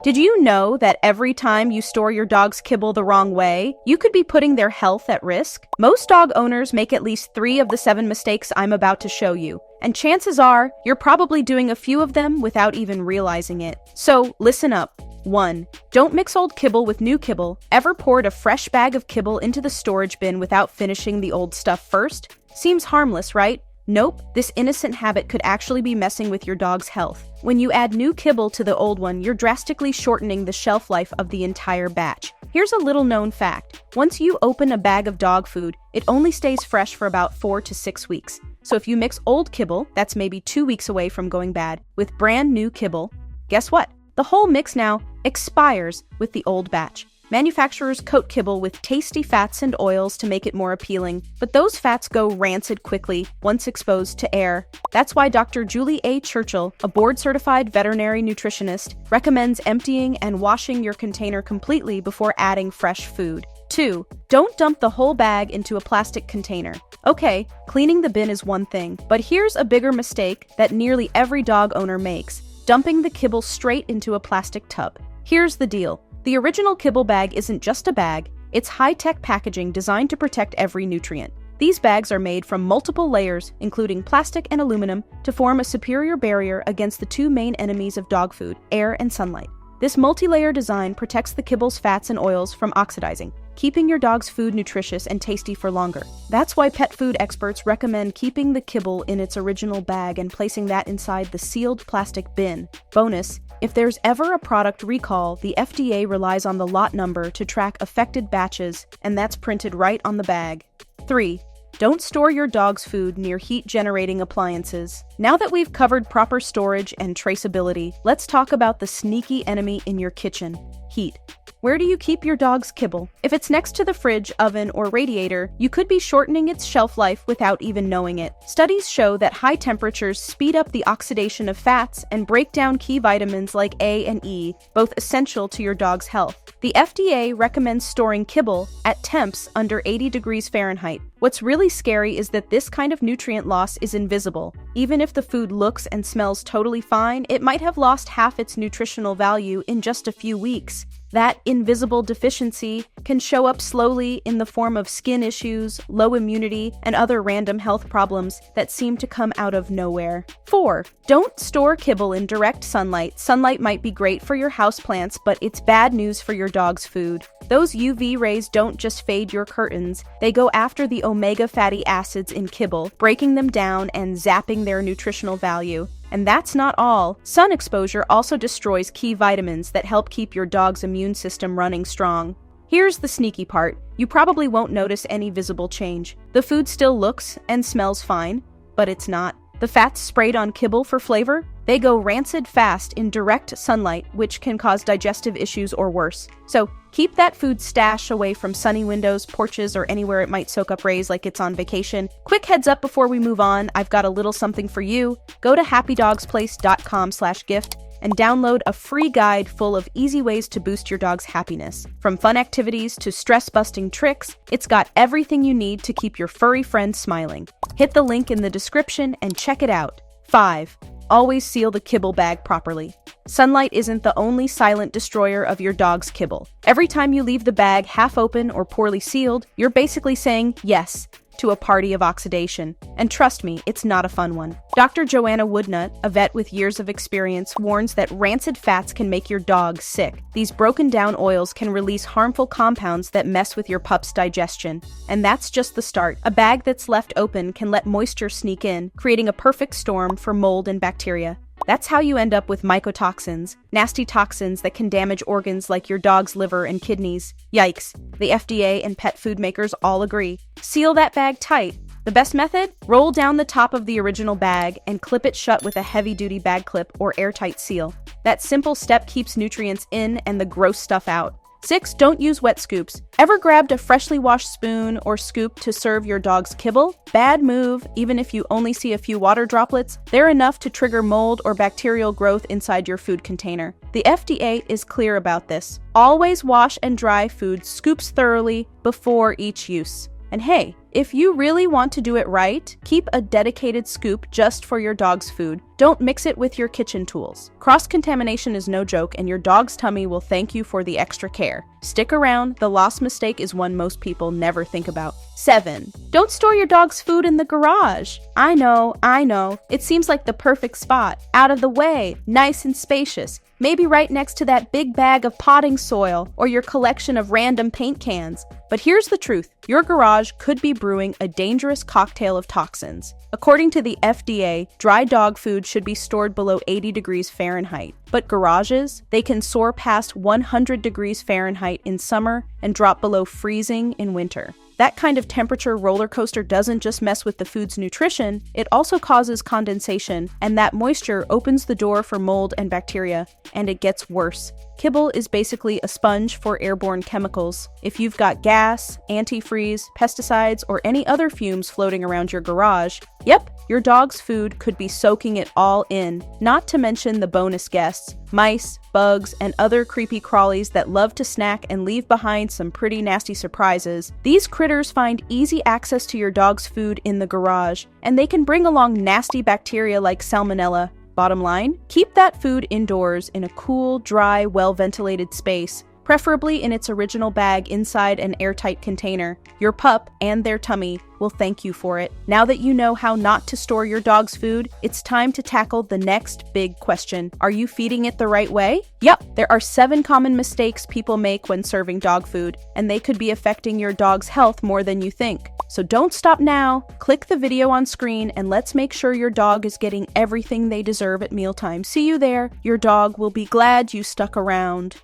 Did you know that every time you store your dog's kibble the wrong way, you could be putting their health at risk? Most dog owners make at least 3 of the 7 mistakes I'm about to show you, and chances are you're probably doing a few of them without even realizing it. So listen up. 1. Don't mix old kibble with new kibble. Ever poured a fresh bag of kibble into the storage bin without finishing the old stuff first? Seems harmless, right? Nope, this innocent habit could actually be messing with your dog's health. When you add new kibble to the old one, you're drastically shortening the shelf life of the entire batch. Here's a little known fact. Once you open a bag of dog food, it only stays fresh for about 4 to 6 weeks. So if you mix old kibble, that's maybe 2 weeks away from going bad, with brand new kibble, guess what? The whole mix now expires with the old batch. Manufacturers coat kibble with tasty fats and oils to make it more appealing, but those fats go rancid quickly once exposed to air. That's why Dr. Julie A. Churchill, a board-certified veterinary nutritionist, recommends emptying and washing your container completely before adding fresh food. 2. Don't dump the whole bag into a plastic container. Okay, cleaning the bin is one thing, but here's a bigger mistake that nearly every dog owner makes: dumping the kibble straight into a plastic tub. Here's the deal. The original kibble bag isn't just a bag, it's high-tech packaging designed to protect every nutrient. These bags are made from multiple layers, including plastic and aluminum, to form a superior barrier against the 2 main enemies of dog food, air and sunlight. This multi-layer design protects the kibble's fats and oils from oxidizing, keeping your dog's food nutritious and tasty for longer. That's why pet food experts recommend keeping the kibble in its original bag and placing that inside the sealed plastic bin. Bonus: if there's ever a product recall, the FDA relies on the lot number to track affected batches, and that's printed right on the bag. 3. Don't store your dog's food near heat-generating appliances. Now that we've covered proper storage and traceability, let's talk about the sneaky enemy in your kitchen: heat. Where do you keep your dog's kibble? If it's next to the fridge, oven, or radiator, you could be shortening its shelf life without even knowing it. Studies show that high temperatures speed up the oxidation of fats and break down key vitamins like A and E, both essential to your dog's health. The FDA recommends storing kibble at temps under 80 degrees Fahrenheit. What's really scary is that this kind of nutrient loss is invisible. Even if the food looks and smells totally fine, it might have lost half its nutritional value in just a few weeks. That invisible deficiency can show up slowly in the form of skin issues, low immunity, and other random health problems that seem to come out of nowhere. 4. Don't store kibble in direct sunlight. Sunlight might be great for your houseplants, but it's bad news for your dog's food. Those UV rays don't just fade your curtains, they go after the omega fatty acids in kibble, breaking them down and zapping their nutritional value. And that's not all. Sun exposure also destroys key vitamins that help keep your dog's immune system running strong. Here's the sneaky part. You probably won't notice any visible change. The food still looks and smells fine, but it's not. The fats sprayed on kibble for flavor, they go rancid fast in direct sunlight, which can cause digestive issues or worse. So keep that food stash away from sunny windows, porches, or anywhere it might soak up rays like it's on vacation. Quick heads up before we move on, I've got a little something for you. Go to happydogsplace.com/gift and download a free guide full of easy ways to boost your dog's happiness. From fun activities to stress-busting tricks, it's got everything you need to keep your furry friend smiling. Hit the link in the description and check it out. 5. Always seal the kibble bag properly. Sunlight isn't the only silent destroyer of your dog's kibble. Every time you leave the bag half open or poorly sealed, you're basically saying yes to a party of oxidation. And trust me, it's not a fun one. Dr. Joanna Woodnut, a vet with years of experience, warns that rancid fats can make your dog sick. These broken down oils can release harmful compounds that mess with your pup's digestion. And that's just the start. A bag that's left open can let moisture sneak in, creating a perfect storm for mold and bacteria. That's how you end up with mycotoxins, nasty toxins that can damage organs like your dog's liver and kidneys. Yikes. The FDA and pet food makers all agree. Seal that bag tight. The best method? Roll down the top of the original bag and clip it shut with a heavy-duty bag clip or airtight seal. That simple step keeps nutrients in and the gross stuff out. 6. Don't use wet scoops. Ever grabbed a freshly washed spoon or scoop to serve your dog's kibble? Bad move. Even if you only see a few water droplets, they're enough to trigger mold or bacterial growth inside your food container. The FDA is clear about this. Always wash and dry food scoops thoroughly before each use. And hey, If you really want to do it right, keep a dedicated scoop just for your dog's food. Don't mix it with your kitchen tools. Cross-contamination is no joke, and your dog's tummy will thank you for the extra care. Stick around, the lost mistake is one most people never think about. 7. Don't store your dog's food in the garage. I know. It seems like the perfect spot. Out of the way, nice and spacious. Maybe right next to that big bag of potting soil or your collection of random paint cans. But here's the truth. Your garage could be brewing a dangerous cocktail of toxins. According to the FDA, dry dog food should be stored below 80 degrees Fahrenheit. But garages, they can soar past 100 degrees Fahrenheit in summer and drop below freezing in winter. That kind of temperature roller coaster doesn't just mess with the food's nutrition, it also causes condensation, and that moisture opens the door for mold and bacteria, and it gets worse. Kibble is basically a sponge for airborne chemicals. If you've got gas, antifreeze, pesticides, or any other fumes floating around your garage, yep, your dog's food could be soaking it all in, not to mention the bonus guests, mice, bugs, and other creepy crawlies that love to snack and leave behind some pretty nasty surprises. These critters find easy access to your dog's food in the garage, and they can bring along nasty bacteria like salmonella. Bottom line, keep that food indoors in a cool, dry, well-ventilated space, preferably in its original bag inside an airtight container. Your pup and their tummy will thank you for it. Now that you know how not to store your dog's food, it's time to tackle the next big question. Are you feeding it the right way? Yep, there are 7 common mistakes people make when serving dog food, and they could be affecting your dog's health more than you think. So don't stop now, click the video on screen, and let's make sure your dog is getting everything they deserve at mealtime. See you there. Your dog will be glad you stuck around.